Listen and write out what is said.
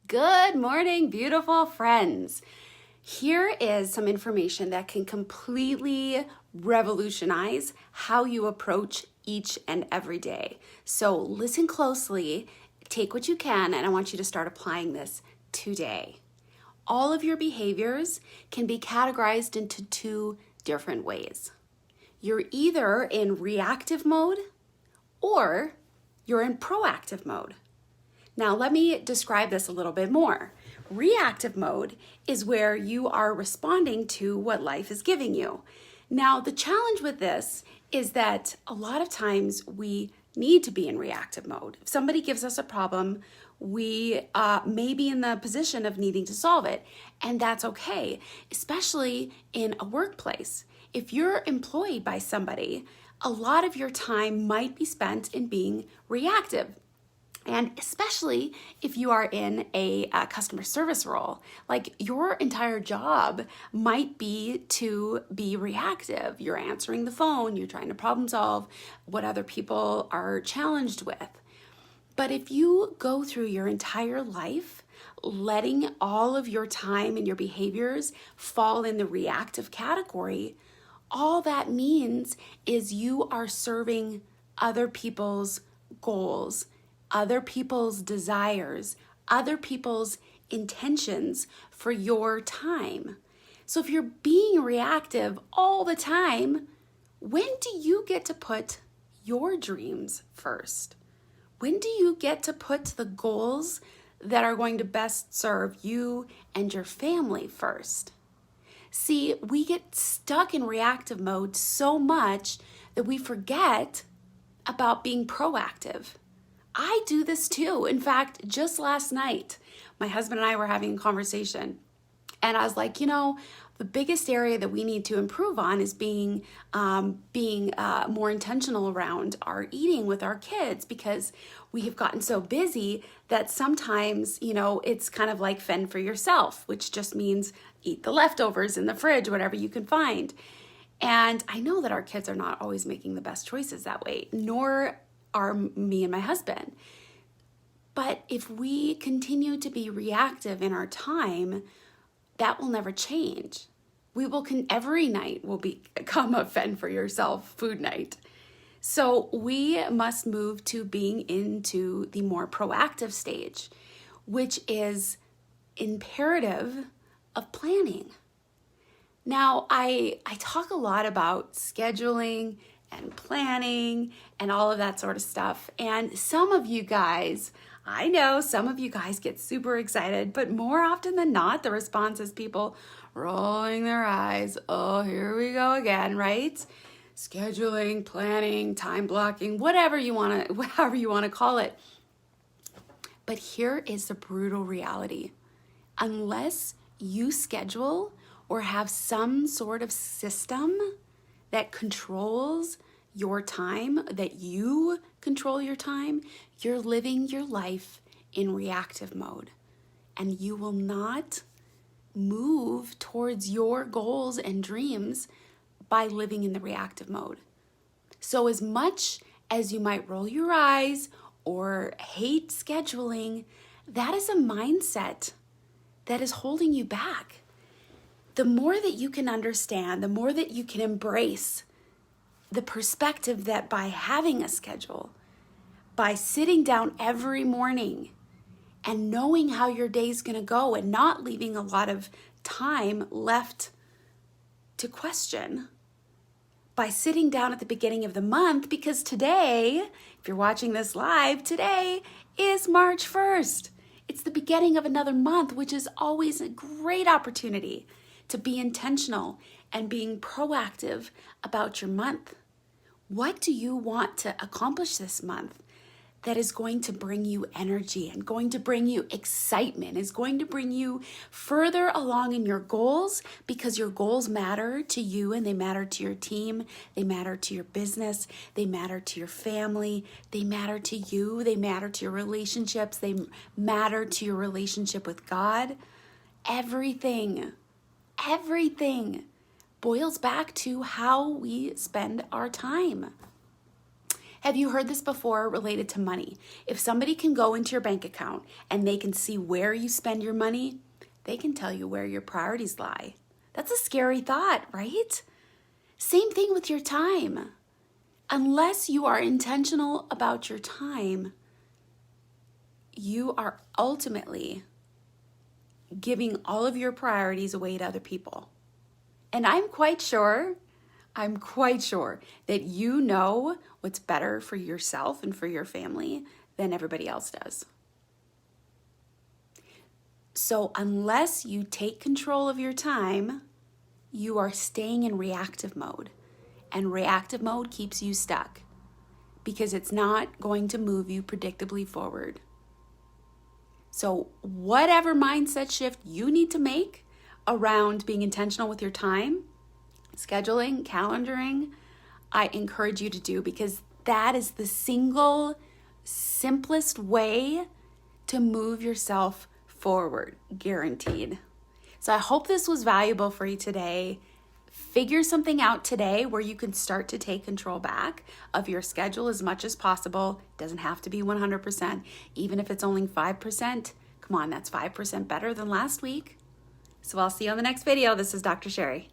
Good morning, beautiful friends. Here is some information that can completely revolutionize how you approach each and every day. So listen closely, take what you can, and I want you to start applying this today. All of your behaviors can be categorized into two different ways. You're either in reactive mode or you're in proactive mode. Now, let me describe this a little bit more. Reactive mode is where you are responding to what life is giving you. Now, the challenge with this is that a lot of times we need to be in reactive mode. If somebody gives us a problem, we may be in the position of needing to solve it, and that's okay, especially in a workplace. If you're employed by somebody, a lot of your time might be spent in being reactive. And especially if you are in a customer service role, like your entire job might be to be reactive. You're answering the phone, you're trying to problem solve what other people are challenged with. But if you go through your entire life letting all of your time and your behaviors fall in the reactive category, all that means is you are serving other people's goals, other people's desires, other people's intentions for your time. So if you're being reactive all the time, when do you get to put your dreams first? When do you get to put the goals that are going to best serve you and your family first? See, we get stuck in reactive mode so much that we forget about being proactive. I do this too. In fact, just last night, my husband and I were having a conversation, and I was like, the biggest area that we need to improve on is being more intentional around our eating with our kids, because we have gotten so busy that sometimes, it's kind of like fend for yourself, which just means eat the leftovers in the fridge, whatever you can find. And I know that our kids are not always making the best choices that way, nor are me and my husband. But if we continue to be reactive in our time, that will never change. Every night will become a fend for yourself food night. So we must move to being into the more proactive stage, which is imperative of planning. Now, I talk a lot about scheduling and planning and all of that sort of stuff. And some of you guys, I know some of you guys get super excited, but more often than not, the response is people rolling their eyes. Oh, here we go again, right? Scheduling, planning, time blocking, however you want to call it. But here is the brutal reality. Unless you schedule or have some sort of system that controls your time, that you control your time, you're living your life in reactive mode. And you will not move towards your goals and dreams by living in the reactive mode. So as much as you might roll your eyes or hate scheduling, that is a mindset that is holding you back. The more that you can understand, the more that you can embrace the perspective that by having a schedule, by sitting down every morning and knowing how your day's going to go and not leaving a lot of time left to question, by sitting down at the beginning of the month, because today, if you're watching this live, today is March 1st. It's the beginning of another month, which is always a great opportunity to be intentional and being proactive about your month. What do you want to accomplish this month that is going to bring you energy and going to bring you excitement, is going to bring you further along in your goals, because your goals matter to you and they matter to your team, they matter to your business, they matter to your family, they matter to you, they matter to your relationships, they matter to your relationship with God. Everything boils back to how we spend our time. Have you heard this before related to money? If somebody can go into your bank account and they can see where you spend your money, they can tell you where your priorities lie. That's a scary thought, right? Same thing with your time. Unless you are intentional about your time, you are ultimately giving all of your priorities away to other people. And I'm quite sure that you know what's better for yourself and for your family than everybody else does. So unless you take control of your time, you are staying in reactive mode. And reactive mode keeps you stuck because it's not going to move you predictably forward. So whatever mindset shift you need to make around being intentional with your time, scheduling, calendaring, I encourage you to do, because that is the single simplest way to move yourself forward, guaranteed. So I hope this was valuable for you today. Figure something out today where you can start to take control back of your schedule as much as possible. It doesn't have to be 100%. Even if it's only 5%, come on, that's 5% better than last week. So I'll see you on the next video. This is Dr. Sherry.